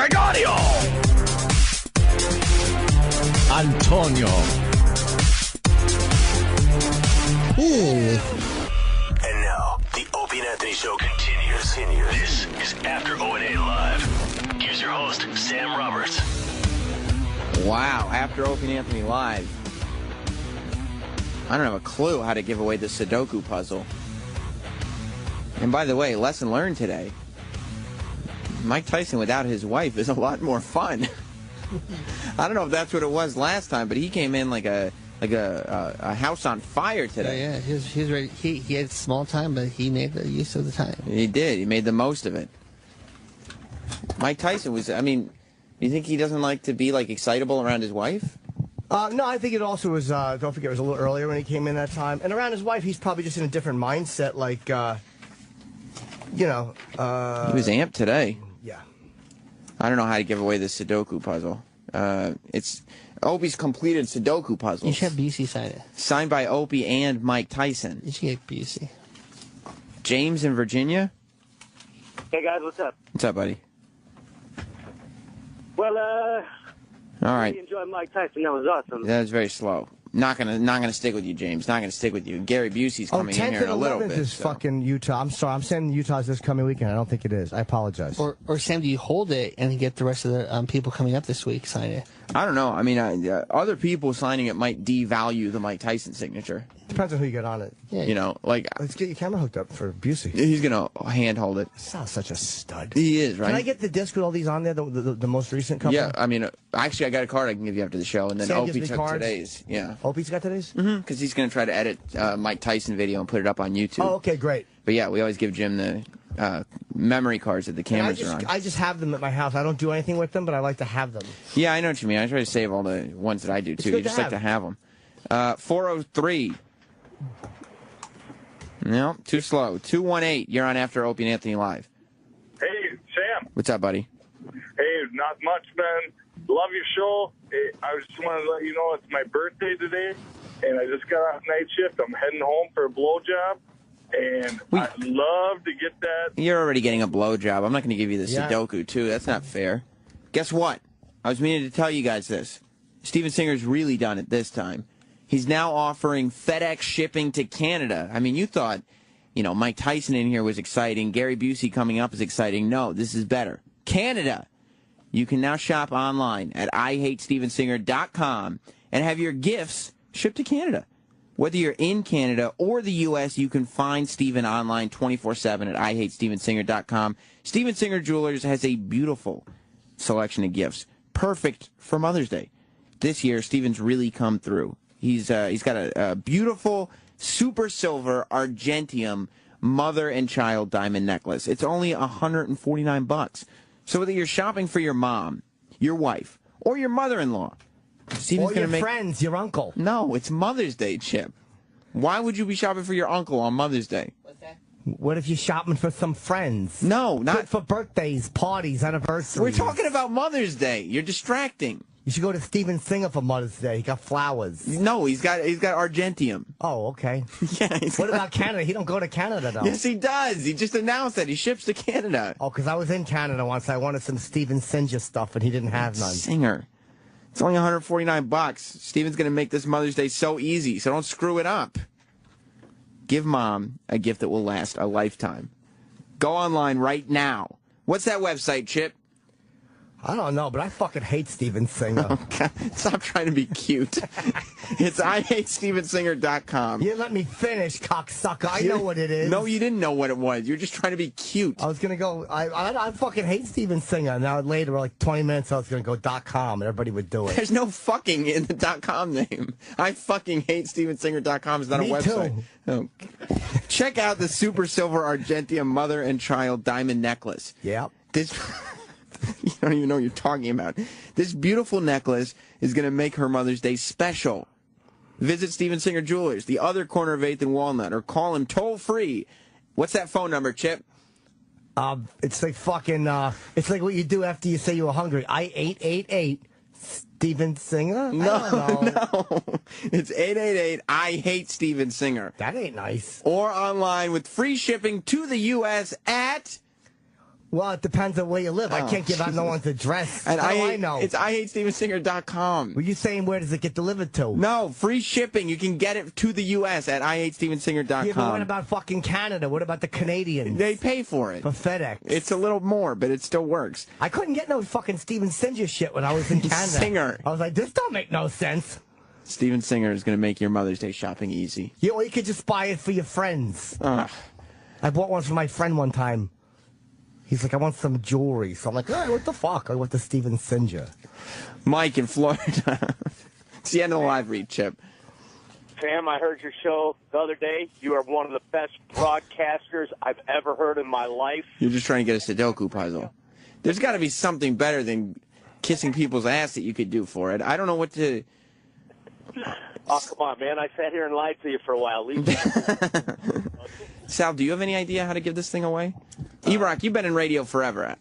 Gregorio. Antonio. And now, the Opie and Anthony Show continues. This is After O&A Live. Here's your host, Sam Roberts. Wow, After Opie and Anthony Live. I don't have a clue how to give away the Sudoku puzzle. And by the way, lesson learned today. Mike Tyson without his wife is a lot more fun. I don't know if that's what it was last time, but he came in like a house on fire today. Yeah, he was ready. He had small time, but he made the use of the time. He did. He made the most of it. Mike Tyson was, I mean, you think he doesn't like to be like excitable around his wife? No, I think it also was, don't forget, it was a little earlier when he came in that time. And around his wife, he's probably just in a different mindset, like, you know. He was amped today. Yeah. I don't know how to give away the Sudoku puzzle. It's Opie's completed Sudoku puzzle. You should have Busey sign it. Signed by Opie and Mike Tyson. You should get Busey. James in Virginia. Hey, guys, what's up? What's up, buddy? Well, All right. really enjoyed Mike Tyson. That was awesome. That was very slow. Not gonna stick with you, James. Not gonna stick with you. Gary Busey's coming in here in a little bit. 10th and 11th is fucking Utah. I'm sorry. I'm saying Utah's this coming weekend. I don't think it is. I apologize. Or Sam, do you hold it and get the rest of the people coming up this week sign it? I don't know. I mean, other people signing it might devalue the Mike Tyson signature. Depends on who you get on it. Yeah. You know, like Let's get your camera hooked up for Busey. he's gonna handhold it. Sounds such a stud. He is, right? Can I get the disc with all these on there, the most recent couple? Yeah, I mean, actually, I got a card I can give you after the show, and then Sam gives Opie me took cards? today's. Yeah. Opie's got today's? Because he's going to try to edit Mike Tyson video and put it up on YouTube. Oh, okay, great. But yeah, we always give Jim the memory cards that the cameras are on. I just have them at my house. I don't do anything with them, but I like to have them. Yeah, I know what you mean. I try to save all the ones that I do, too. good You just to like to have. have them. 403. No, too slow. 218. You're on After Opie and Anthony Live. Hey, Sam. What's up, buddy? Hey, not much, man. Love your show. Hey, I just wanted to let you know it's my birthday today, and I just got off night shift. I'm heading home for a blowjob, and I'd love to get that. You're already getting a blowjob. I'm not going to give you the Yeah. Sudoku, too. That's not fair. Guess what? I was meaning to tell you guys this. Steven Singer's really done it this time. He's now offering FedEx shipping to Canada. I mean, you thought, you know, Mike Tyson in here was exciting. Gary Busey coming up is exciting. No, this is better. Canada. You can now shop online at IHateStevenSinger.com and have your gifts shipped to Canada. Whether you're in Canada or the U.S., you can find Steven online 24/7 at IHateStevenSinger.com. Steven Singer Jewelers has a beautiful selection of gifts, perfect for Mother's Day. This year, Steven's really come through. He's got a beautiful super silver argentium mother and child diamond necklace. It's only $149. So whether you're shopping for your mom, your wife, or your mother-in-law, Steven's Or your gonna make friends, your uncle. No, it's Mother's Day, Chip. Why would you be shopping for your uncle on Mother's Day? What's that? What if you're shopping for some friends? No, not for birthdays, parties, anniversaries. We're talking about Mother's Day. You're distracting. You should go to Steven Singer for Mother's Day. He got flowers. No, he's got argentium. Oh, okay. Yeah. What about Canada? He don't go to Canada, though. Yes, he does. He just announced that he ships to Canada. Oh, because I was in Canada once. I wanted some Steven Singer stuff, and he didn't have none. Singer. It's only $149. Steven's going to make this Mother's Day so easy, so don't screw it up. Give Mom a gift that will last a lifetime. Go online right now. What's that website, Chip? I don't know, but I fucking hate Steven Singer. Oh, God. Stop trying to be cute. It's IHateStevenSinger.com. You didn't let me finish, cocksucker. I know what it is. No, you didn't know what it was. You're just trying to be cute. I was going to go, I fucking hate Steven Singer. Now, later, like 20 minutes, I was going to go .com, and everybody would do it. There's no fucking in the .com name. I fucking hate StevenSinger.com. It's not Me a website. too. Oh. Check out the super silver argentium mother and child diamond necklace. Yep. This... You don't even know what you're talking about. This beautiful necklace is going to make her Mother's Day special. Visit Steven Singer Jewelers, the other corner of 8th and Walnut, or call him toll-free. What's that phone number, Chip? It's like fucking, it's like what you do after you say you were hungry. I-888 Steven Singer? No. It's 888 I hate Steven Singer. That ain't nice. Or online with free shipping to the U.S. at Well, it depends on where you live. I can't give out no one's address. And How do I know? It's IHateStevenSinger.com. Were you saying where does it get delivered to? No, free shipping. You can get it to the U.S. at IHateStevenSinger.com. Yeah, but what about fucking Canada? What about the Canadians? They pay for it. For FedEx. It's a little more, but it still works. I couldn't get no fucking Steven Singer shit when I was in Canada. Singer. I was like, this don't make no sense. Steven Singer is going to make your Mother's Day shopping easy. Yeah, or you could just buy it for your friends. Ugh. I bought one for my friend one time. He's like, I want some jewelry. So I'm like, hey, what the fuck? I want the Steven Singer. Mike in Florida. It's the end of the live read, Chip. Sam, I heard your show the other day. You are one of the best broadcasters I've ever heard in my life. You're just trying to get a Sudoku puzzle. There's got to be something better than kissing people's ass that you could do for it. I don't know what to... Oh, come on, man. I sat here and lied to you for a while. Leave me. Sal, do you have any idea how to give this thing away? E-Rock, you've been in radio forever.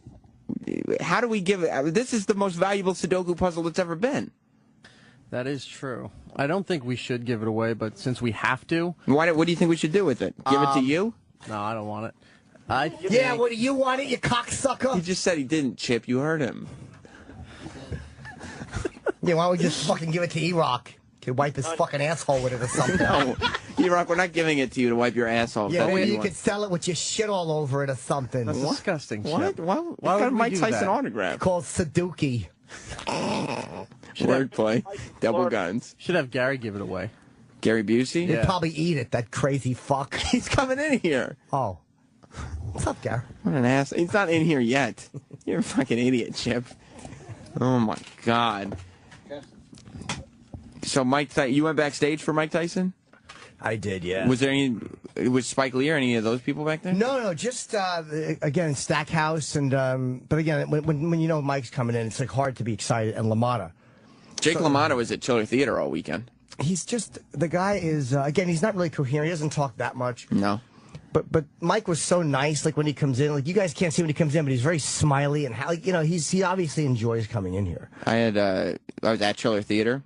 How do we give it? This is the most valuable Sudoku puzzle that's ever been. That is true. I don't think we should give it away, but since we have to... What do you think we should do with it? Give it to you? No, I don't want it. Yeah, what do you want it, you cocksucker? He just said he didn't, Chip. You heard him. Yeah, why don't we just fucking give it to E-Rock? Could wipe his fucking asshole with it or something. No, E-Rock, we're not giving it to you to wipe your asshole. Yeah, maybe you could sell it with your shit all over it or something. That's disgusting, What? Chip. Why got a Mike Tyson autograph? Called Sudoku. Wordplay. Double guns. Should have Gary give it away. Gary Busey? He'd probably eat it, that crazy fuck. He's coming in here. Oh. What's up, Gary? What an ass. He's not in here yet. You're a fucking idiot, Chip. Oh, my God. So you went backstage for Mike Tyson? I did, yeah. Was Spike Lee or any of those people back there? No, just again Stackhouse and but again when you know Mike's coming in, it's like hard to be excited. And LaMotta, Jake LaMotta was at Chiller Theater all weekend. He's just the guy is again he's not really coherent. He doesn't talk that much. No. But Mike was so nice. Like when he comes in, like you guys can't see when he comes in, but he's very smiley and he obviously enjoys coming in here. I was at Chiller Theater.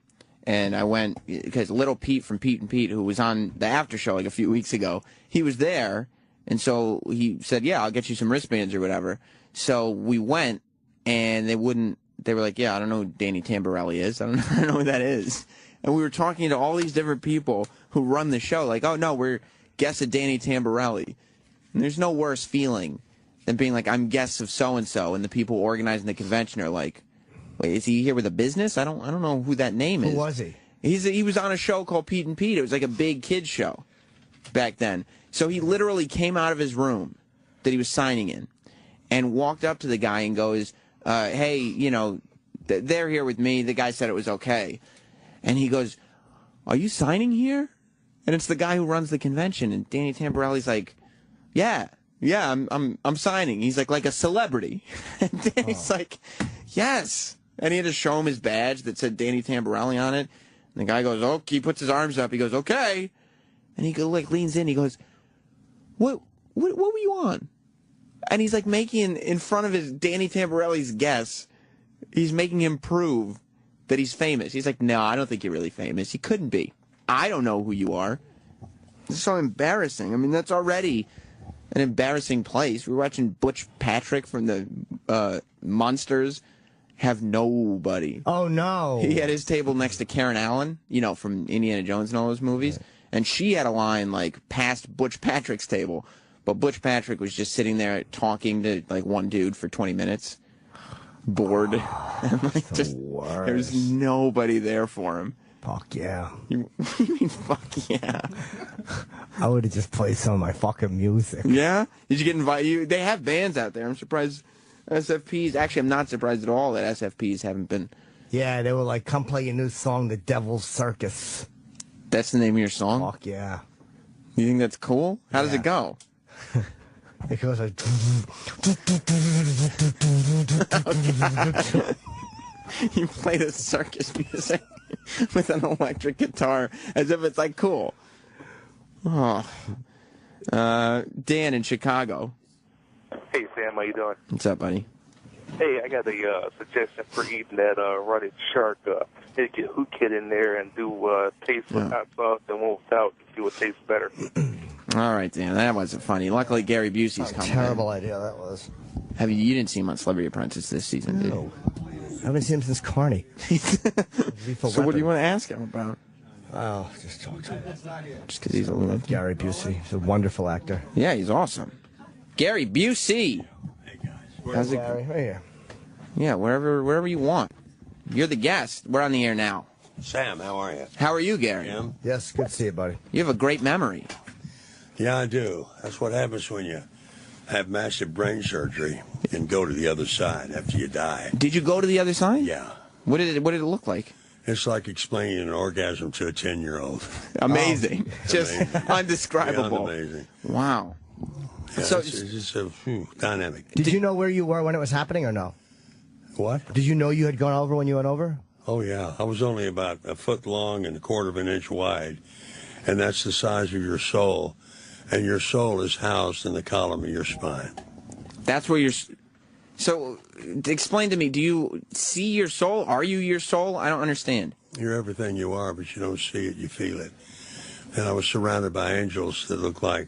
And I went, because Little Pete from Pete and Pete, who was on the Aftershow like a few weeks ago, he was there. And so he said, yeah, I'll get you some wristbands or whatever. So we went, and they were like, yeah, I don't know who Danny Tamborelli is. I don't know who that is. And we were talking to all these different people who run the show, like, oh, no, we're guests of Danny Tamborelli. And there's no worse feeling than being like, I'm guests of so-and-so, and the people organizing the convention are like, wait, is he here with a business? I don't know who that name is. Who was he? He was on a show called Pete and Pete. It was like a big kids show back then. So he literally came out of his room that he was signing in and walked up to the guy and goes, hey, they're here with me. The guy said it was okay. And he goes, are you signing here? And it's the guy who runs the convention. And Danny Tamborelli's like, yeah, I'm signing. He's like a celebrity. And Danny's like, yes. And he had to show him his badge that said Danny Tamborelli on it. And the guy goes, oh, he puts his arms up. He goes, okay. And he leans in. He goes, what were you on? And he's like making, in front of his Danny Tamborelli's guests, he's making him prove that he's famous. He's like, no, I don't think you're really famous. He couldn't be. I don't know who you are. It's so embarrassing. I mean, that's already an embarrassing place. We were watching Butch Patrick from the Monsters have nobody. Oh, no. He had his table next to Karen Allen, from Indiana Jones and all those movies. Right. And she had a line, past Butch Patrick's table. But Butch Patrick was just sitting there talking to, one dude for 20 minutes. Bored. And, there was nobody there for him. Fuck yeah. You mean fuck yeah? I would have just played some of my fucking music. Yeah? Did you get invited? They have bands out there. I'm surprised SFPs. Actually, I'm not surprised at all that SFPs haven't been. Yeah, they were like, come play your new song, The Devil's Circus. That's the name of your song? Fuck yeah. You think that's cool? How does it go? It goes like... You play the circus music with an electric guitar as if it's cool. Oh. Dan in Chicago. Hey, Sam, how you doing? What's up, buddy? Hey, I got a suggestion for eating that running shark. Get Who Kid in there and do taste with hot sauce and one without to see what tastes better. All right, Dan, that wasn't funny. Luckily, Gary Busey's coming. Terrible idea that was. You didn't see him on Celebrity Apprentice this season, did you? I haven't seen him since Carney. So what do you want to ask him about? Oh, just talk to him. Just because he's a little... Gary Busey. He's a wonderful actor. Yeah, he's awesome. Gary Busey. How's it? Gary, right here. Yeah, wherever you want. You're the guest. We're on the air now. Sam, how are you? How are you, Gary? Sam? Yes, good to see you, buddy. You have a great memory. Yeah, I do. That's what happens when you have massive brain surgery and go to the other side after you die. Did you go to the other side? Yeah. What did it look like? It's like explaining an orgasm to a 10-year-old. Amazing. Just Amazing. undescribable. Beyond amazing. Wow. Yeah, So it's a dynamic. Did you know where you were when it was happening or no? What? Did you know you had gone over when you went over? Oh, yeah. I was only about a foot long and a quarter of an inch wide, and that's the size of your soul. And your soul is housed in the column of your spine. That's where you're... So, explain to me, do you see your soul? Are you your soul? I don't understand. You're everything you are, but you don't see it, you feel it. And I was surrounded by angels that looked like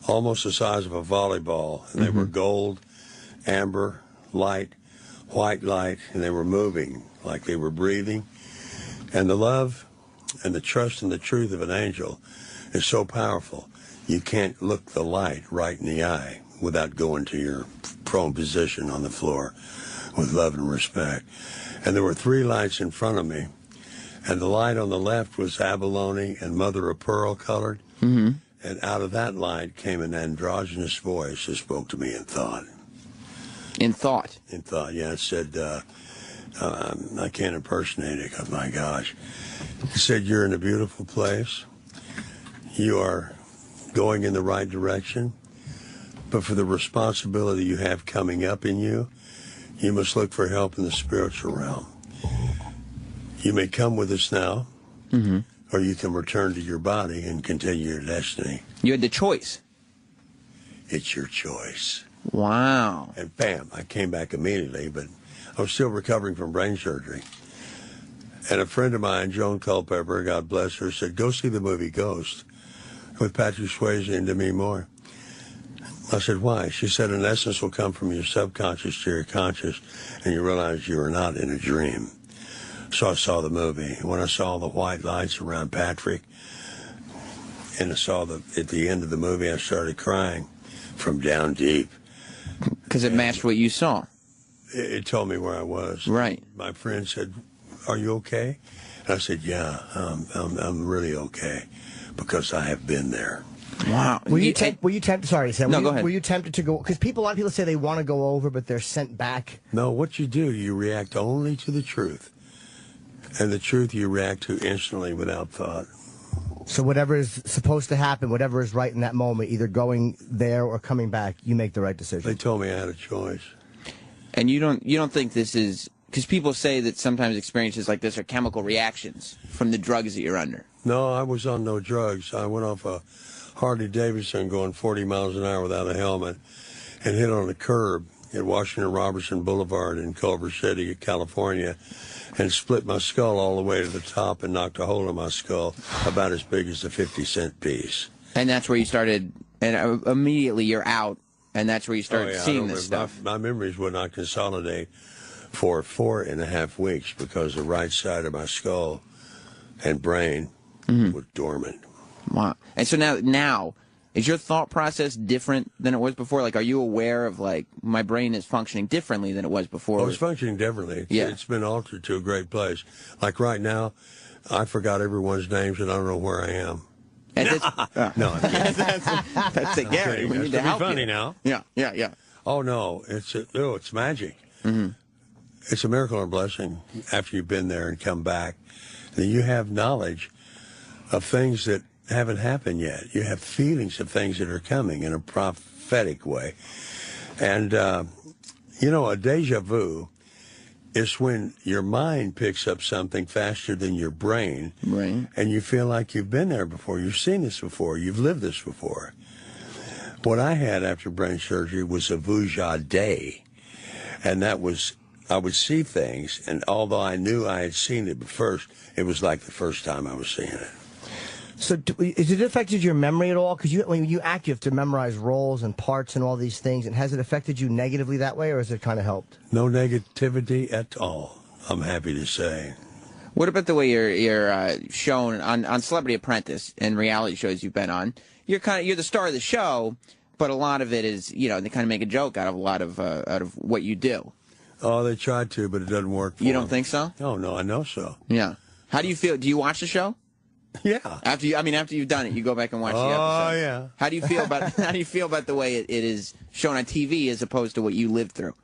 almost the size of a volleyball. And they were gold, amber, light, white light, and they were moving like they were breathing. And the love and the trust and the truth of an angel is so powerful. You can't look the light right in the eye without going to your prone position on the floor with love and respect. And there were 3 lights in front of me. And the light on the left was abalone and mother of pearl colored. Mm-hmm. And out of that light came an androgynous voice that spoke to me in thought. In thought? In thought, yeah. It said, I can't impersonate it, because my gosh. It said, you're in a beautiful place. You are going in the right direction. But for the responsibility you have coming up in you, you must look for help in the spiritual realm. You may come with us now, or you can return to your body and continue your destiny. You had the choice. It's your choice. Wow. And bam, I came back immediately, but I was still recovering from brain surgery. And a friend of mine, Joan Culpepper, God bless her, said, go see the movie Ghost with Patrick Swayze and Demi Moore. I said, why? She said, an essence will come from your subconscious to your conscious, and you realize you are not in a dream. So I saw the movie. When I saw the white lights around Patrick, and I saw at the end of the movie, I started crying from down deep. Because it matched what you saw. It told me where I was. Right. My friend said, are you okay? And I said, yeah, I'm really okay, because I have been there. Wow. Were you tempted? Sorry, Sam. No, go ahead. Were you tempted to go? Because a lot of people say they want to go over, but they're sent back. No, what you do, you react only to the truth. And the truth you react to instantly without thought. So whatever is supposed to happen, whatever is right in that moment, either going there or coming back, you make the right decision. They told me I had a choice. And you don't think this is... Because people say that sometimes experiences like this are chemical reactions from the drugs that you're under. No, I was on no drugs. I went off a Harley Davidson going 40 miles an hour without a helmet and hit on a curb at Washington Robertson Boulevard in Culver City, California, and split my skull all the way to the top and knocked a hole in my skull about as big as a 50-cent piece. And that's where you started, and immediately you're out, and that's where you started seeing this stuff. My memories would not consolidate for 4.5 weeks because the right side of my skull and brain was dormant. Wow. And so now, is your thought process different than it was before? Like, are you aware of, like, my brain is functioning differently than it was before? Oh, it's functioning differently. It's been altered to a great place. Like right now, I forgot everyone's names and I don't know where I am. And no, that's it, Gary. We need to help funny you. Now. Yeah. Oh, no, it's magic. It's a miracle and a blessing after you've been there and come back. And you have knowledge of things that haven't happened yet. You have feelings of things that are coming in a prophetic way. And, a deja vu is when your mind picks up something faster than your brain. Right. And you feel like you've been there before. You've seen this before. You've lived this before. What I had after brain surgery was a vuja day. And that was, I would see things, and although I knew I had seen it first, it was like the first time I was seeing it. So, has it affected your memory at all? Because when you act, you have to memorize roles and parts and all these things. And has it affected you negatively that way, or has it kind of helped? No negativity at all, I'm happy to say. What about the way you're shown on Celebrity Apprentice and reality shows you've been on? You're the star of the show, but a lot of it is, they kind of make a joke out of a lot of what you do. Oh, they tried to, but it doesn't work for You don't them. think so? Oh, no, I know so. Yeah. How do you feel? Do you watch the show? Yeah. After you've done it, you go back and watch the episode. Oh, yeah. How do you feel about the way it is shown on TV as opposed to what you lived through?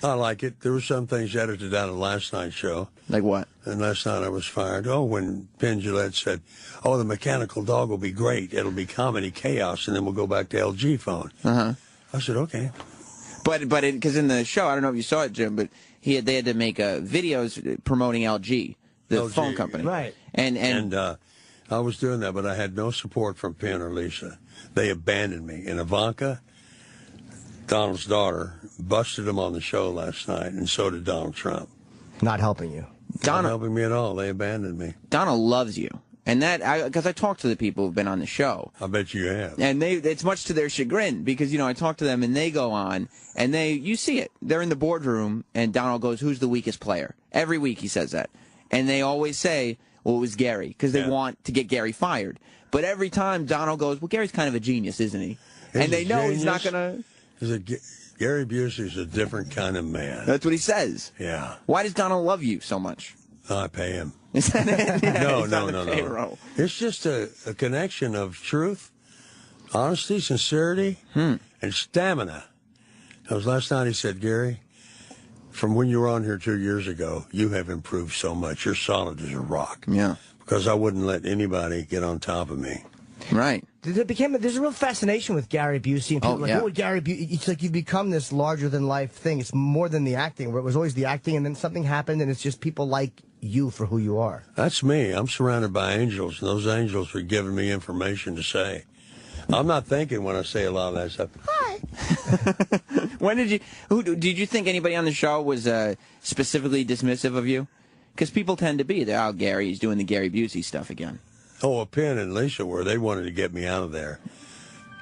I like it. There were some things edited out of last night's show. Like what? And last night I was fired. Oh, when Penn Jillette said, "Oh, the mechanical dog will be great. It'll be comedy chaos, and then we'll go back to LG phone." I said, "Okay." But because in the show, I don't know if you saw it, Jim, but they had to make videos promoting LG, the LG, phone company, right? And I was doing that, but I had no support from Penn or Lisa. They abandoned me. And Ivanka, Donald's daughter, busted him on the show last night, and so did Donald Trump. Not helping you. Not helping me at all. They abandoned me. Donald loves you. And because I talked to the people who've been on the show. I bet you have. And it's much to their chagrin because, I talk to them and they go on and you see it. They're in the boardroom and Donald goes, "Who's the weakest player?" Every week he says that. And they always say, "Well, it was Gary," because they want to get Gary fired. But every time Donald goes, "Well, Gary's kind of a genius, isn't he?" And they know he's not going to. Gary Busey's a different kind of man. That's what he says. Yeah. Why does Donald love you so much? I pay him. Is that it? Yeah, No. It's just a connection of truth, honesty, sincerity, and stamina. Because last night he said, "Gary, from when you were on here 2 years ago, you have improved so much. You're solid as a rock." Yeah. Because I wouldn't let anybody get on top of me. Right. There's a real fascination with Gary Busey, and people what would Gary Busey? It's like you've become this larger than life thing. It's more than the acting, where it was always the acting, and then something happened, and it's just people like you for who you are. That's me. I'm surrounded by angels, and those angels are giving me information to say. I'm not thinking when I say a lot of that stuff. Hi. When did you think anybody on the show was specifically dismissive of you? Because people tend to be. They're, "Oh, Gary's doing the Gary Busey stuff again." Oh, Penn and Lisa were. They wanted to get me out of there.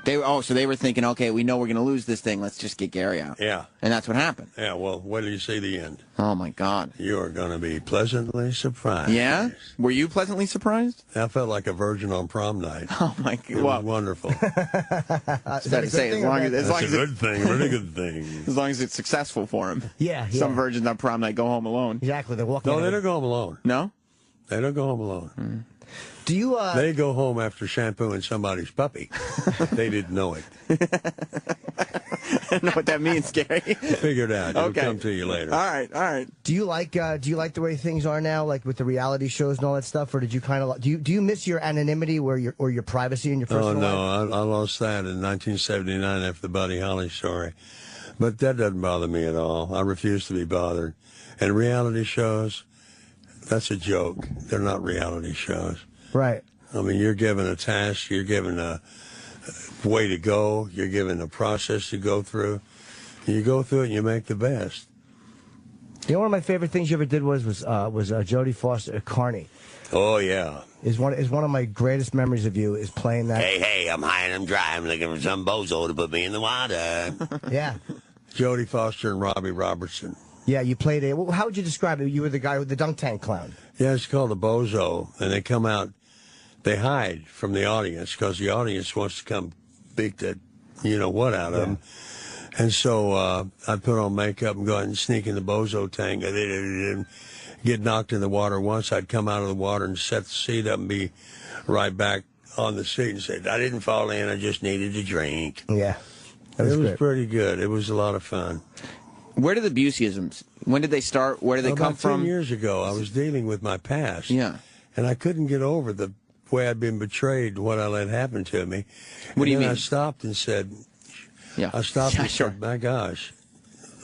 So they were thinking, "Okay, we know we're going to lose this thing. Let's just get Gary out." Yeah. And that's what happened. Yeah, well, wait till you see the end. Oh, my God. You are going to be pleasantly surprised. Yeah? Were you pleasantly surprised? I felt like a virgin on prom night. Oh, my God. It was wonderful. That's a good thing, a really good thing. As long as it's successful for him. Yeah. Some virgins on prom night go home alone. Exactly. They're walking. No, they don't go home alone. No? They don't go home alone. Do you? They go home after shampooing somebody's puppy. They didn't know it. I don't know what that means, Gary. Figure it out. It'll come to you later. All right. Do you like the way things are now, like with the reality shows and all that stuff, or did you kind of do you miss your anonymity or your privacy in your personal life? Oh no, I lost that in 1979 after the Buddy Holly story, but that doesn't bother me at all. I refuse to be bothered. And reality shows, that's a joke. They're not reality shows. Right. I mean, you're given a task, you're given a way to go, you're given a process to go through. You go through it and you make the best. You know, one of my favorite things you ever did was Jodie Foster, Carney. Oh, yeah. Is one of my greatest memories of you is playing that. Hey, I'm high and I'm dry. I'm looking for some bozo to put me in the water. Yeah. Jodie Foster and Robbie Robertson. Yeah, you played it. How would you describe it? You were the guy with the dunk tank clown. Yeah, it's called a bozo, and they come out, they hide from the audience because the audience wants to come beat the you-know-what out of them. And so I'd put on makeup and go out and sneak in the bozo tank and get knocked in the water once. I'd come out of the water and set the seat up and be right back on the seat and say, "I didn't fall in, I just needed a drink." Yeah. It was pretty good. It was a lot of fun. Where did the Buseyisms, when did they start? Where did they come from? 10 years ago, I was dealing with my past. Yeah. And I couldn't get over the way I'd been betrayed, what I let happen to me. What do you mean? I stopped and said, yeah. Said, my gosh,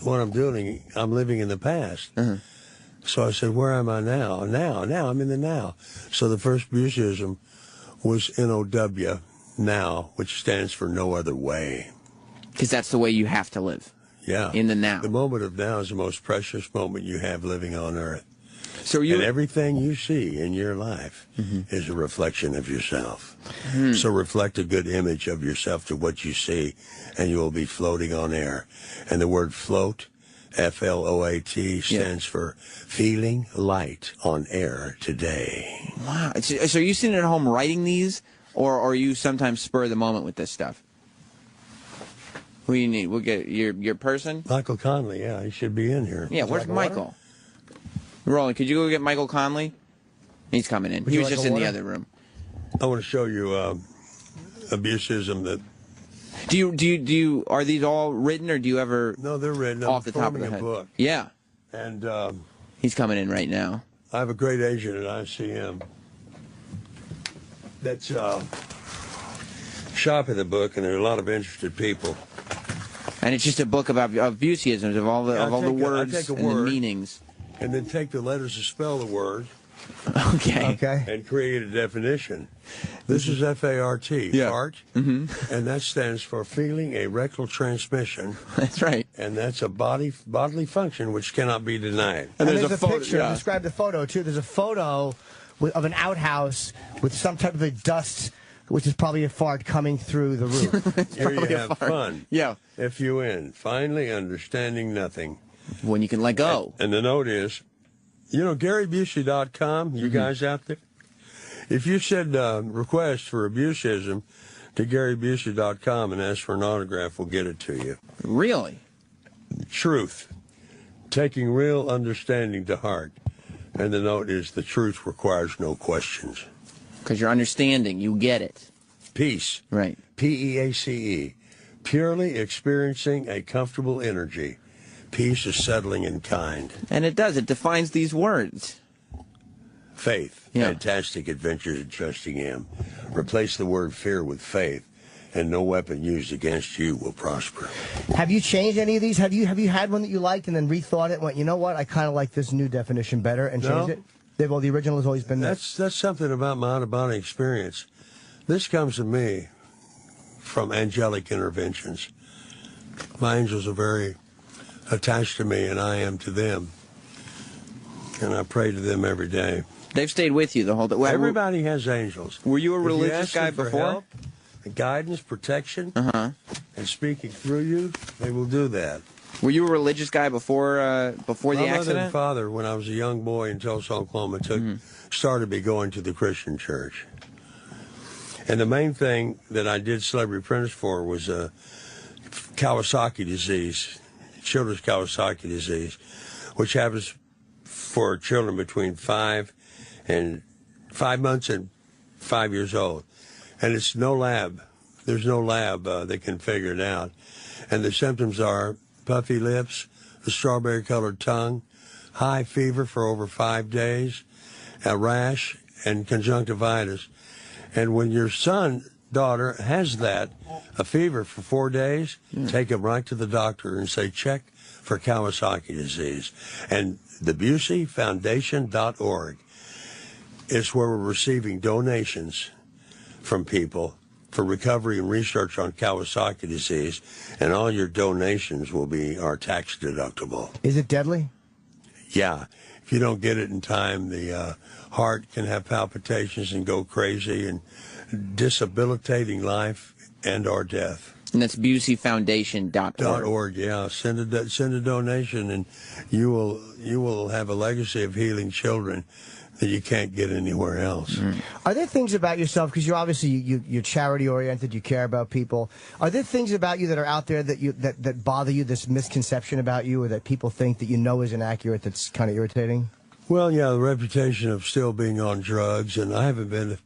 what I'm doing, I'm living in the past. Uh-huh. So I said, where am I now? Now, I'm in the now. So the first Buseyism was NOW, now, which stands for no other way. Because that's the way you have to live. Yeah. In the now. The moment of now is the most precious moment you have living on earth. And everything you see in your life is a reflection of yourself. So reflect a good image of yourself to what you see, and you will be floating on air. And the word float, F-L-O-A-T, stands for feeling light on air today. Wow. So are you sitting at home writing these, or are you sometimes spur of the moment with this stuff? Who do you need? We'll get your person? Michael Conley, yeah, he should be in here. Yeah, where's Michael? Roland, could you go get Michael Conley? He's coming in. He was just in the other room. I want to show you abusism that... Do you are these all written, or do you ever... No, they're written. Off the top of the head. Book. Yeah. And he's coming in right now. I have a great agent at ICM that's shopping the book, and there are a lot of interested people. And it's just a book about Buseyisms, of all the words and the meanings. And then take the letters to spell the word. Okay. And create a definition. This is F-A-R-T, fart. And that stands for feeling a rectal transmission. That's right. And that's a bodily function which cannot be denied. And there's a picture. Describe the photo, too. There's a photo of an outhouse with some type of a dust, which is probably a fart coming through the roof. Here you have fun. Yeah. F-U-N, finally understanding nothing. When you can let go. And the note is, GaryBusey.com, you guys out there, if you said request for abusism to GaryBusey.com and ask for an autograph, we'll get it to you. Really? Truth. Taking real understanding to heart. And the note is, the truth requires no questions. Because you're understanding, you get it. Peace. Right. P-E-A-C-E. Purely experiencing a comfortable energy. Peace is settling and kind. And it does. It defines these words. Faith. Fantastic adventures in trusting Him. Replace the word fear with faith, and no weapon used against you will prosper. Have you changed any of these? Have you had one that you liked and then rethought it and went, you know what, I kind of like this new definition better, and changed it? Well, the original has always been there. That's something about my out-of-body experience. This comes to me from angelic interventions. My angels are very attached to me, and I am to them. And I pray to them every day. They've stayed with you the whole time. Everybody has angels. Were you a religious guy for before? Help, guidance, protection, and speaking through you, they will do that. Were you a religious guy before the accident? My mother and father, when I was a young boy in Tulsa, Oklahoma, started me going to the Christian church. And the main thing that I did Celebrity Apprentice for was Kawasaki disease, children's Kawasaki disease, which happens for children between 5 months and 5 years old. And it's no lab. There's no lab that can figure it out. And the symptoms are puffy lips, a strawberry-colored tongue, high fever for over 5 days, a rash, and conjunctivitis. And when your daughter has that, a fever for 4 days, take them right to the doctor and say, check for Kawasaki disease. And the BuseyFoundation.org is where we're receiving donations from people for recovery and research on Kawasaki disease, and all your donations are tax deductible. Is it deadly? Yeah. If you don't get it in time, the heart can have palpitations and go crazy, and disabilitating life and or death. And that's BuseyFoundation.org. Yeah. Send a donation, and you will have a legacy of healing children that you can't get anywhere else. Are there things about yourself, because you're obviously you're charity oriented, you care about people. Are there things about you that are out there that bother you, this misconception about you, or that people think that you know is inaccurate, that's kind of irritating? Well, yeah, the reputation of still being on drugs, and I haven't been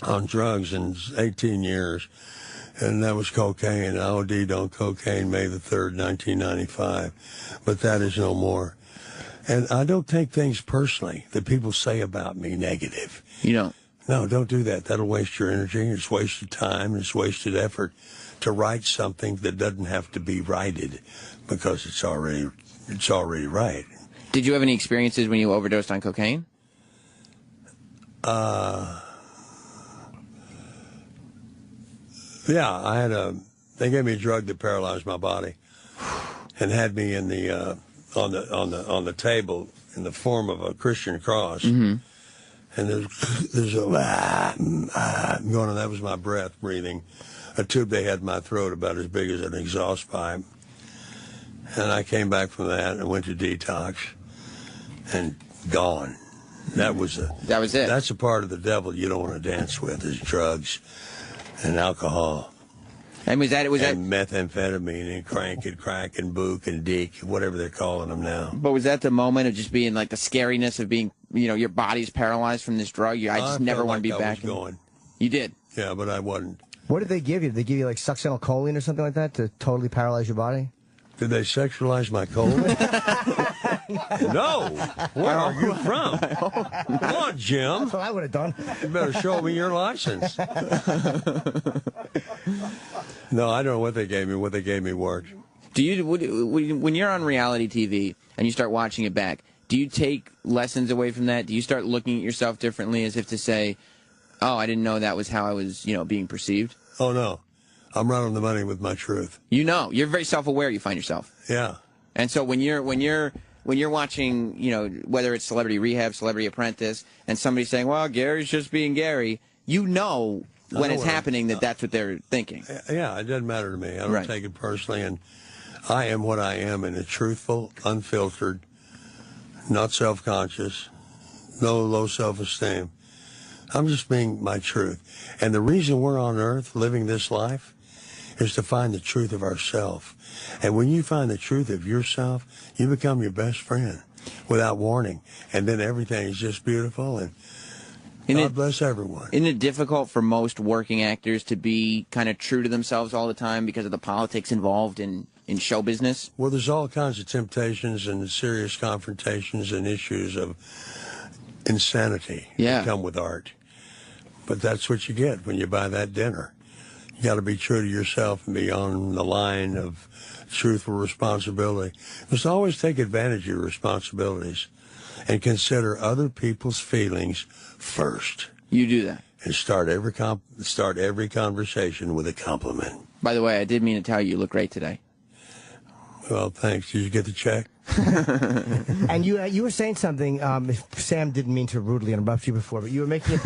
on drugs in 18 years, and that was cocaine. I OD'd on cocaine May the 3rd, 1995, but that is no more. And I don't take things personally that people say about me negative. You don't? No, don't do that. That'll waste your energy. It's wasted time. It's wasted effort to write something that doesn't have to be righted because it's already right. Did you have any experiences when you overdosed on cocaine? Yeah, they gave me a drug that paralyzed my body and had me in the on the table in the form of a Christian cross. Mm-hmm. And there's a going on. That was my breath breathing. A tube they had in my throat about as big as an exhaust pipe. And I came back from that and went to detox and gone. That was it. That's a part of the devil you don't want to dance with, is drugs and alcohol. And was that methamphetamine and crack and book and dick, whatever they're calling them now. But was that the moment of just being like the scariness of being, your body's paralyzed from this drug? I just never want to be back. Going. You did? Yeah, but I wasn't. What did they give you? Did they give you like succinylcholine or something like that to totally paralyze your body? Did they sexualize my colon? No. Where are you from? Come on, Jim. That's what I would have done. You better show me your license. No, I don't know what they gave me. What they gave me worked. Do you, when you're on reality TV and you start watching it back, do you take lessons away from that? Do you start looking at yourself differently, as if to say, "Oh, I didn't know that was how I was, being perceived"? Oh no, I'm right on the money with my truth. You're very self-aware. You find yourself. Yeah. And so when you're watching, whether it's Celebrity Rehab, Celebrity Apprentice, and somebody's saying, "Well, Gary's just being Gary," when it's happening that's what they're thinking. Yeah, it doesn't matter to me. I don't take it personally, and I am what I am, and it's truthful, unfiltered, not self-conscious, no low self-esteem. I'm just being my truth. And the reason we're on earth living this life is to find the truth of ourselves. And when you find the truth of yourself, you become your best friend without warning. And then everything is just beautiful, and God bless everyone. Isn't it difficult for most working actors to be kind of true to themselves all the time because of the politics involved in show business? Well, there's all kinds of temptations and serious confrontations and issues of insanity that come with art. But that's what you get when you buy that dinner. You got to be true to yourself and be on the line of truthful responsibility. You must always take advantage of your responsibilities and consider other people's feelings first. You do that. And start every conversation with a compliment. By the way, I did mean to tell you look great today. Well, thanks. Did you get the check? And you were saying something. Sam didn't mean to rudely interrupt you before, but you were making it.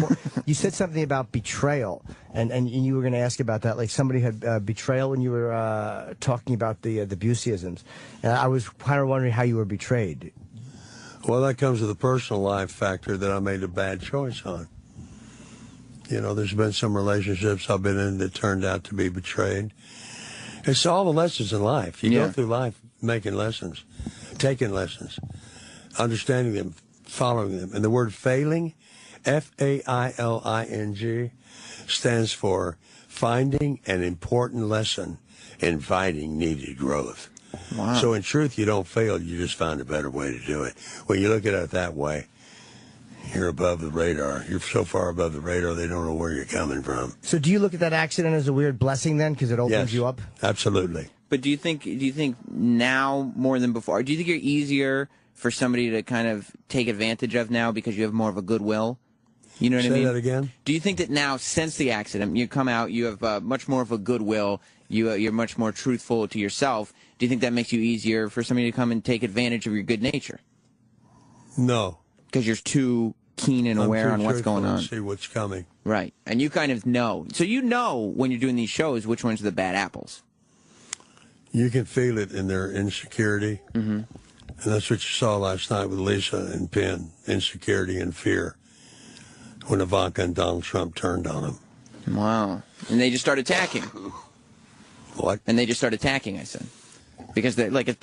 You said something about betrayal, and you were going to ask about that. Like somebody had betrayal when you were talking about the Buseyisms, and I was kind of wondering how you were betrayed. Well, that comes with the personal life factor that I made a bad choice on. There's been some relationships I've been in that turned out to be betrayed. It's all the lessons in life. You go through life making lessons, taking lessons, understanding them, following them. And the word failing, F-A-I-L-I-N-G, stands for finding an important lesson, inviting needed growth. Wow. So in truth, you don't fail. You just find a better way to do it. When you look at it that way, you're above the radar. You're so far above the radar, they don't know where you're coming from. So do you look at that accident as a weird blessing then, because it opens you up? Absolutely. But do you think now more than before? Do you think you're easier for somebody to kind of take advantage of now because you have more of a goodwill? You know what I mean? Say that again? Do you think that now, since the accident, you come out, you have much more of a goodwill, you're much more truthful to yourself? Do you think that makes you easier for somebody to come and take advantage of your good nature? No. Because you're too keen and aware on what's going on. See what's coming. Right. And you kind of know. So you know when you're doing these shows which ones are the bad apples. You can feel it in their insecurity. Mm-hmm. And that's what you saw last night with Lisa and Penn, insecurity and fear, when Ivanka and Donald Trump turned on them. Wow. And they just start attacking. What? And they just start attacking, I said. Because you they get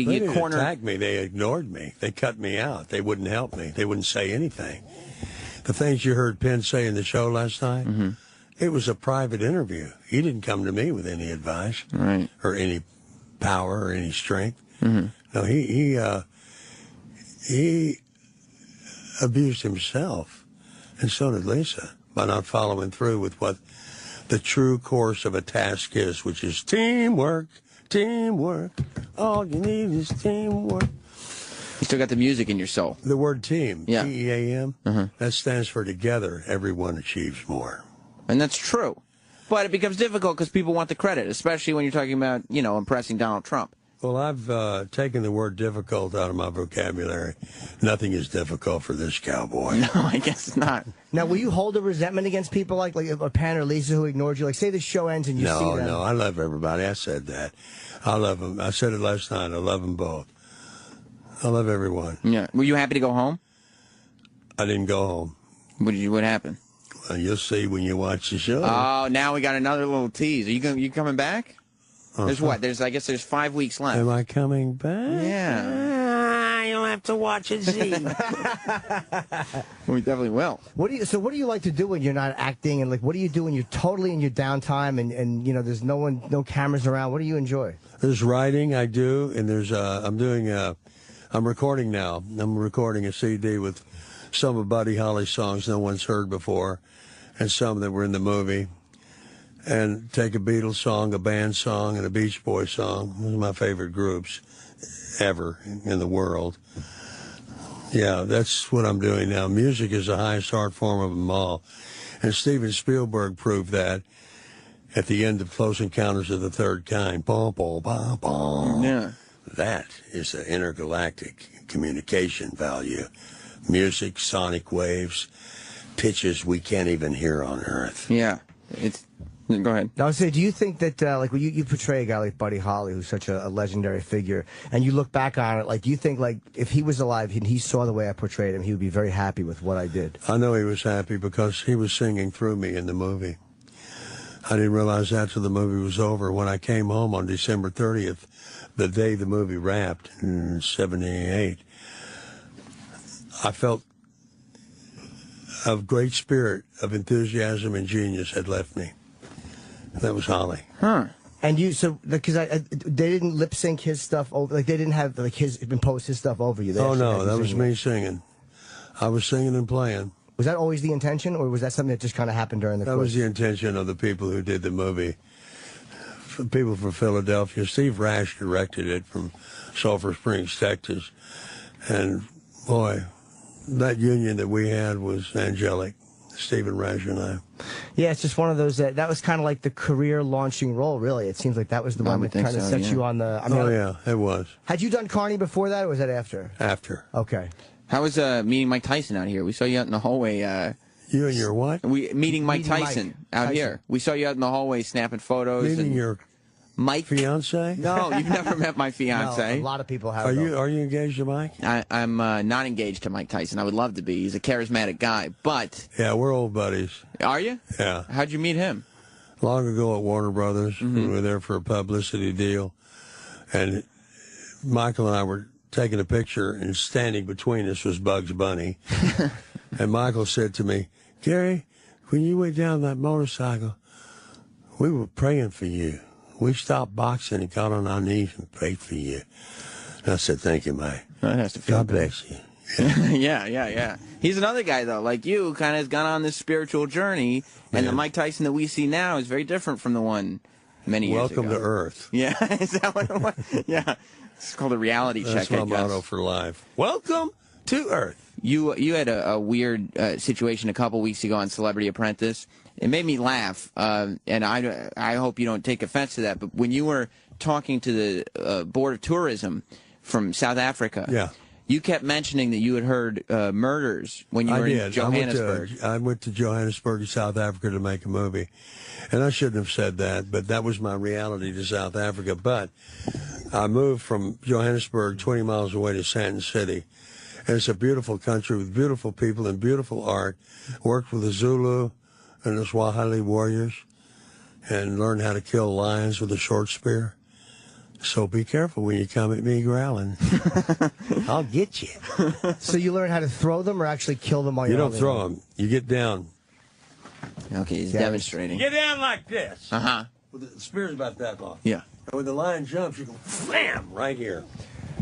didn't cornered. attack me. They ignored me. They cut me out. They wouldn't help me. They wouldn't say anything. The things you heard Penn say in the show last night, it was a private interview. He didn't come to me with any advice or any power or any strength. Mm-hmm. No, he abused himself, and so did Lisa, by not following through with what the true course of a task is, which is teamwork. Teamwork. All you need is teamwork. You still got the music in your soul. The word team, T-E-A-M, that stands for together, everyone achieves more. And that's true. But it becomes difficult because people want the credit, especially when you're talking about, impressing Donald Trump. Well, I've taken the word difficult out of my vocabulary. Nothing is difficult for this cowboy. No, I guess not. Now, will you hold a resentment against people like a Pan or Lisa who ignored you? Like, say the show ends and you see them. No, I love everybody. I said that. I love them. I said it last night. I love them both. I love everyone. Yeah. Were you happy to go home? I didn't go home. What happened? Well, you'll see when you watch the show. Oh, now we got another little tease. Are you coming back? There's what? I guess there's 5 weeks left. Am I coming back? Yeah. You'll have to watch and see. We definitely will. What do you like to do when you're not acting? And like, what do you do when you're totally in your downtime and you know there's no cameras around? What do you enjoy? There's writing I do, and there's I'm recording now. I'm recording a CD with some of Buddy Holly's songs no one's heard before, and some that were in the movie. And take a Beatles song, a band song, and a Beach Boys song. Those are my favorite groups ever in the world. Yeah, that's what I'm doing now. Music is the highest art form of them all. And Steven Spielberg proved that at the end of Close Encounters of the Third Kind. Bom, bom, bom, bom. Yeah. That is the intergalactic communication value. Music, sonic waves, pitches we can't even hear on Earth. Yeah. Go ahead. I would say, do you think that, like, when you portray a guy like Buddy Holly, who's such a legendary figure, and you look back on it, like, do you think, like, if he was alive and he saw the way I portrayed him, he would be very happy with what I did? I know he was happy because he was singing through me in the movie. I didn't realize that till the movie was over. When I came home on December 30th, the day the movie wrapped in 78, I felt a great spirit of enthusiasm and genius had left me. That was Holly. Huh. And because they didn't lip sync his stuff over, like they didn't have like impose his stuff over you. Oh no, that was me singing. I was singing and playing. Was that always the intention, or was that something that just kind of happened during the course? That was the intention of the people who did the movie. People from Philadelphia. Steve Rash directed it from Sulphur Springs, Texas. And boy, that union that we had was angelic. Stephen Rash and I. Yeah, it's just one of those that was kind of like the career launching role, really. It seems like that was the one that kind of set you on the... yeah, it was. Had you done Carney before that, or was that after? After. Okay. How was meeting Mike Tyson out here? We saw you out in the hallway. You and your what? Meeting Mike Tyson out here. We saw you out in the hallway snapping photos. Meeting your Mike fiance? No, you've never met my fiance. No, a lot of people have. Are you engaged to Mike? I'm not engaged to Mike Tyson. I would love to be. He's a charismatic guy, but yeah, we're old buddies. Are you? Yeah. How'd you meet him? Long ago at Warner Brothers. We were there for a publicity deal, and Michael and I were taking a picture, and standing between us was Bugs Bunny. And Michael said to me, "Gary, when you went down that motorcycle, we were praying for you. We stopped boxing and got on our knees and prayed for you." And I said, "Thank you, Mike. That has to feel God good. bless you." Yeah. He's another guy, though, like you, kind of has gone on this spiritual journey, and the Mike Tyson that we see now is very different from the one many years ago. Welcome to Earth. Yeah, is that what it was? Yeah. It's called a reality check, That's I my guess. motto for life. Welcome to Earth. You had a weird situation a couple weeks ago on Celebrity Apprentice. It made me laugh, and I hope you don't take offense to that, but when you were talking to the Board of Tourism from South Africa, you kept mentioning that you had heard murders when you were in Johannesburg. I went to Johannesburg, South Africa to make a movie, and I shouldn't have said that, but that was my reality to South Africa. But I moved from Johannesburg 20 miles away to Sandton City, and it's a beautiful country with beautiful people and beautiful art. Worked with the Zulu and the Swahili warriors, and learned how to kill lions with a short spear. So be careful when you come at me growling. I'll get you. So you learn how to throw them or actually kill them while You you're don't throw them. You get down. Okay, he's demonstrating. Get down like this. Uh-huh. With the spear's about that long. Yeah. And when the lion jumps, you go, bam, right here.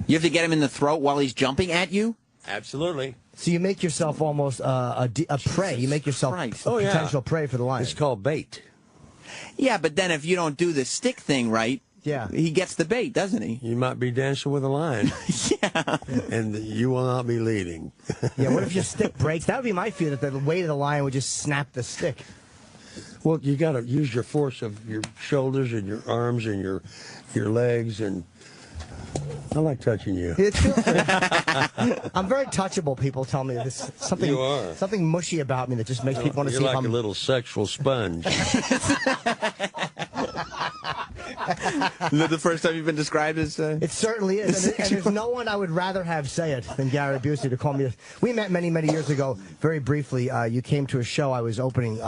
You have to get him in the throat while he's jumping at you? Absolutely. So you make yourself almost a prey. You make yourself potential prey for the lion. It's called bait. Yeah, but then if you don't do the stick thing right, he gets the bait, doesn't he? You might be dancing with a lion. Yeah. And you will not be leading. Yeah, what if your stick breaks? That would be my fear, that the weight of the lion would just snap the stick. Well, you got to use your force of your shoulders and your arms and your legs, and I like touching you. I'm very touchable. People tell me there's something. You are. Something mushy about me that just makes people want to see. You're if like I'm a little sexual sponge. Isn't that the first time you've been described as? It certainly is, and there's no one I would rather have say it than Gary Busey to call me. We met many years ago. Very briefly, you came to a show I was opening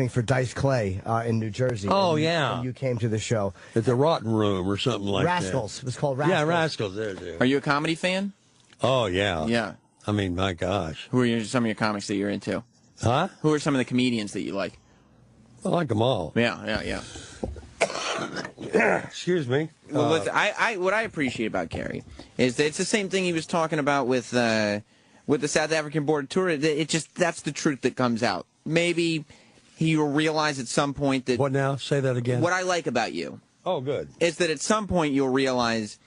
for Dice Clay in New Jersey. Oh, yeah. And you came to the show At the Rotten Room or something like Rascals. that. It was called Rascals. Yeah, Rascals. There. Are you a comedy fan? Oh, yeah. Yeah. I mean, my gosh. Who are some of your comics that you're into? Huh? Who are some of the comedians that you like? I like them all. Yeah. Excuse me. Well, what I appreciate about Gary is that it's the same thing he was talking about with the South African border tour. That's the truth that comes out. Maybe he will realize at some point that. What now? Say that again. What I like about you. Oh, good. Is that at some point you'll realize,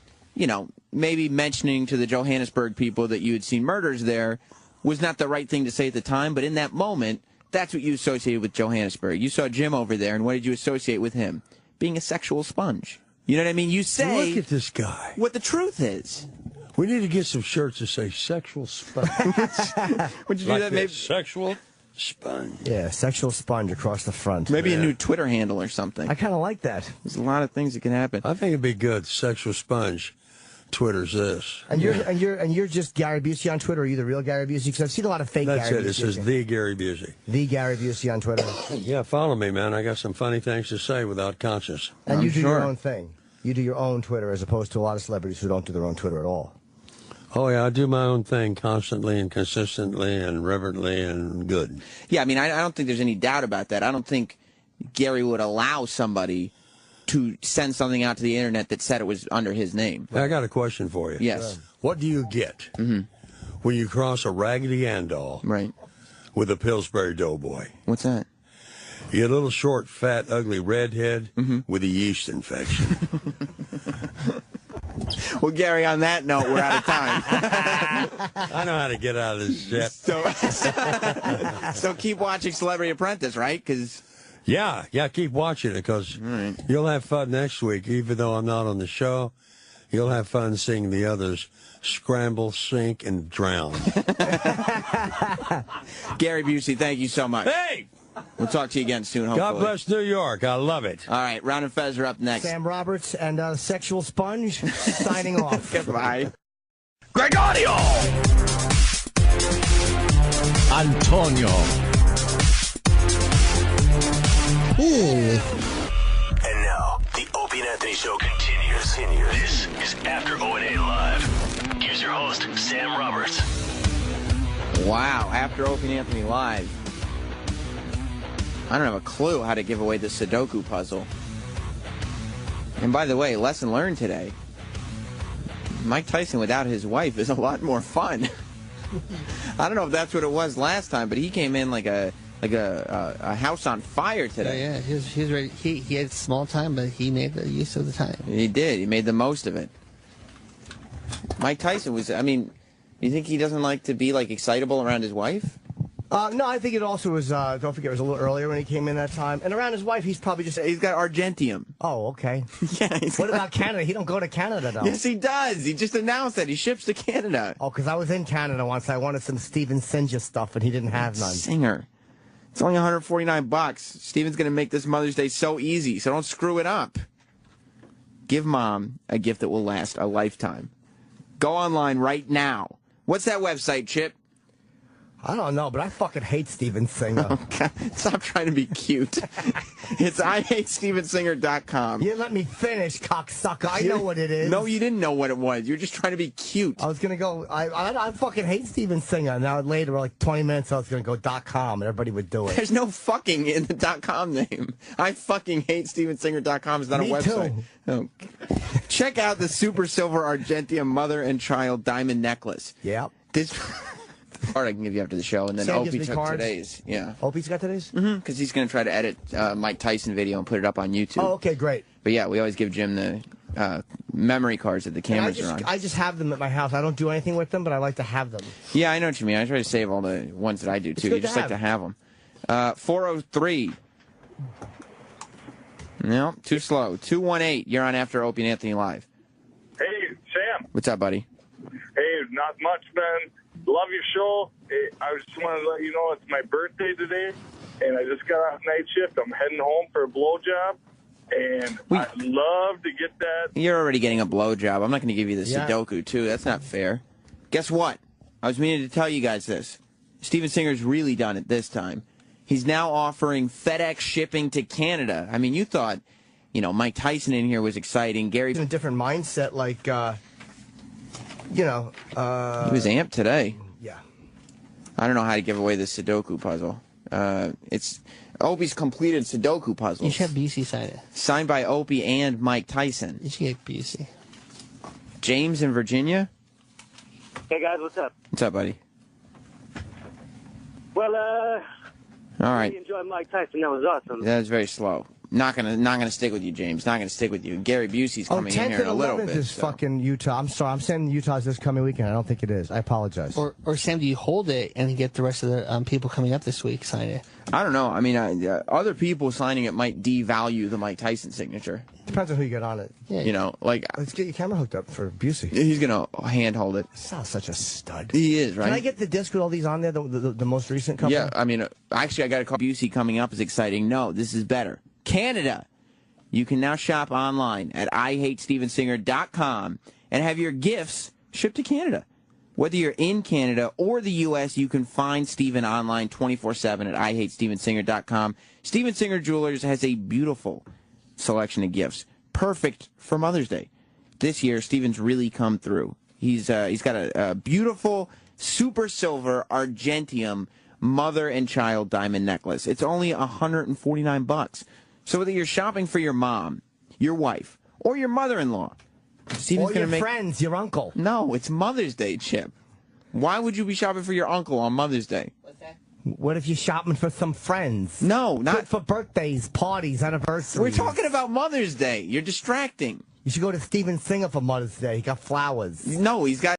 maybe mentioning to the Johannesburg people that you had seen murders there was not the right thing to say at the time, but in that moment, that's what you associated with Johannesburg. You saw Jim over there, and what did you associate with him? Being a sexual sponge. You know what I mean? You say... Look at this guy. What the truth is. We need to get some shirts that say sexual sponge. Would you do like that? Maybe sexual sponge. Yeah, sexual sponge across the front. Maybe a new Twitter handle or something. I kind of like that. There's a lot of things that can happen. I think it'd be good. Sexual sponge. Twitter's this. And you're just Gary Busey on Twitter. Are you the real Gary Busey? Because I've seen a lot of fake That's Gary Busey. It says the Gary Busey. The Gary Busey on Twitter. Yeah, follow me, man. I got some funny things to say without conscience. And you do your own thing. You do your own Twitter as opposed to a lot of celebrities who don't do their own Twitter at all. Oh, yeah, I do my own thing constantly and consistently and reverently and good. Yeah, I mean, I don't think there's any doubt about that. I don't think Gary would allow somebody to send something out to the internet that said it was under his name. I got a question for you. Yes. What do you get when you cross a Raggedy Ann doll with a Pillsbury Doughboy? What's that? You get a little short, fat, ugly redhead with a yeast infection. Well, Gary, on that note, we're out of time. I know how to get out of this shit. So keep watching Celebrity Apprentice, right? Because... Yeah, keep watching it because you'll have fun next week. Even though I'm not on the show, you'll have fun seeing the others scramble, sink, and drown. Gary Busey, thank you so much. Hey! We'll talk to you again soon, hopefully. God bless New York. I love it. All right, Round and Fez are up next. Sam Roberts and Sexual Sponge signing off. Goodbye. Gregorio! Antonio. And now, the Opie and Anthony Show continues. This is After O&A Live. Here's your host, Sam Roberts. Wow, After Opie and Anthony Live. I don't have a clue how to give away the Sudoku puzzle. And by the way, lesson learned today. Mike Tyson without his wife is a lot more fun. I don't know if that's what it was last time, but he came in like a house on fire today. Yeah, he was ready. He had small time, but he made the use of the time. He did. He made the most of it. Mike Tyson was, I mean, you think he doesn't like to be like excitable around his wife? No, I think it also was, don't forget, it was a little earlier when he came in that time. And around his wife, he's probably just... He's got Argentium. Oh, okay. Yeah. What about Canada? He don't go to Canada, though. Yes, he does. He just announced that. He ships to Canada. Oh, because I was in Canada once. I wanted some Steven Singer stuff, and he didn't have none. Singer. It's only $149. Steven's going to make this Mother's Day so easy, so don't screw it up. Give Mom a gift that will last a lifetime. Go online right now. What's that website, Chip? I don't know, but I fucking hate Steven Singer. Oh, God. Stop trying to be cute. It's IHateStevenSinger.com. You let me finish, cocksucker. I know what it is. No, you didn't know what it was. You're just trying to be cute. I was going to go, I fucking hate Steven Singer. Now later, like 20 minutes, I was going to go .com, and everybody would do it. There's no fucking in the .com name. I fucking hate StevenSinger.com. It's not a website. Too. Oh. Check out the Super Silver Argentium Mother and Child Diamond Necklace. Yep. This card I can give you after the show, and then Sam Opie gives me took cards? today's. Yeah. Opie's got today's? Because he's going to try to edit Mike Tyson video and put it up on YouTube. Oh, okay, great. But yeah, we always give Jim the memory cards that the cameras are on. I just have them at my house. I don't do anything with them, but I like to have them. Yeah, I know what you mean. I try to save all the ones that I do, too. You just like to have them. 403. No, too slow. 218. You're on After Opie and Anthony Live. What's up, buddy? Hey, not much, man. Love your show. Hey, I just wanted to let you know it's my birthday today, and I just got off night shift. I'm heading home for a blowjob, and I'd love to get that. You're already getting a blowjob. I'm not going to give you the Sudoku, too. That's not fair. Guess what? I was meaning to tell you guys this. Steven Singer's really done it this time. He's now offering FedEx shipping to Canada. I mean, you thought, Mike Tyson in here was exciting. Gary in a different mindset, like, he was amped today. Yeah. I don't know how to give away the Sudoku puzzle. It's Opie's completed Sudoku puzzles. You should have Busey sign it. Signed by Opie and Mike Tyson. You should get Busey. James in Virginia. Hey guys, what's up? What's up, buddy? Well, all right. really enjoyed Mike Tyson. That was awesome. That was very slow. Not gonna stick with you, James. Not gonna stick with you. Gary Busey's coming in here in a little bit. 10th and 11th is fucking Utah. I'm sorry. I'm saying Utah's this coming weekend. I don't think it is. I apologize. Or Sam, do you hold it and get the rest of the people coming up this week sign it? I don't know. I mean, other people signing it might devalue the Mike Tyson signature. Depends on who you get on it. Yeah. Let's get your camera hooked up for Busey. He's gonna handhold it. Sounds such a stud. He is, right? Can I get the disc with all these on there? The most recent couple. Yeah. I mean, actually, I got to call Busey coming up is exciting. No, this is better. Canada. You can now shop online at IHateStevenSinger.com and have your gifts shipped to Canada. Whether you're in Canada or the U.S., you can find Steven online 24/7 at IHateStevenSinger.com. Steven Singer Jewelers has a beautiful selection of gifts, perfect for Mother's Day. This year, Steven's really come through. He's got a beautiful super silver argentium mother and child diamond necklace. It's only $149. So whether you're shopping for your mom, your wife, or your mother-in-law, Steven's or your friends, your uncle. No, it's Mother's Day, Chip. Why would you be shopping for your uncle on Mother's Day? What's that? What if you're shopping for some friends? No, not good for birthdays, parties, anniversaries. We're talking about Mother's Day. You're distracting. You should go to Steven Singer for Mother's Day. He got flowers. No, he's got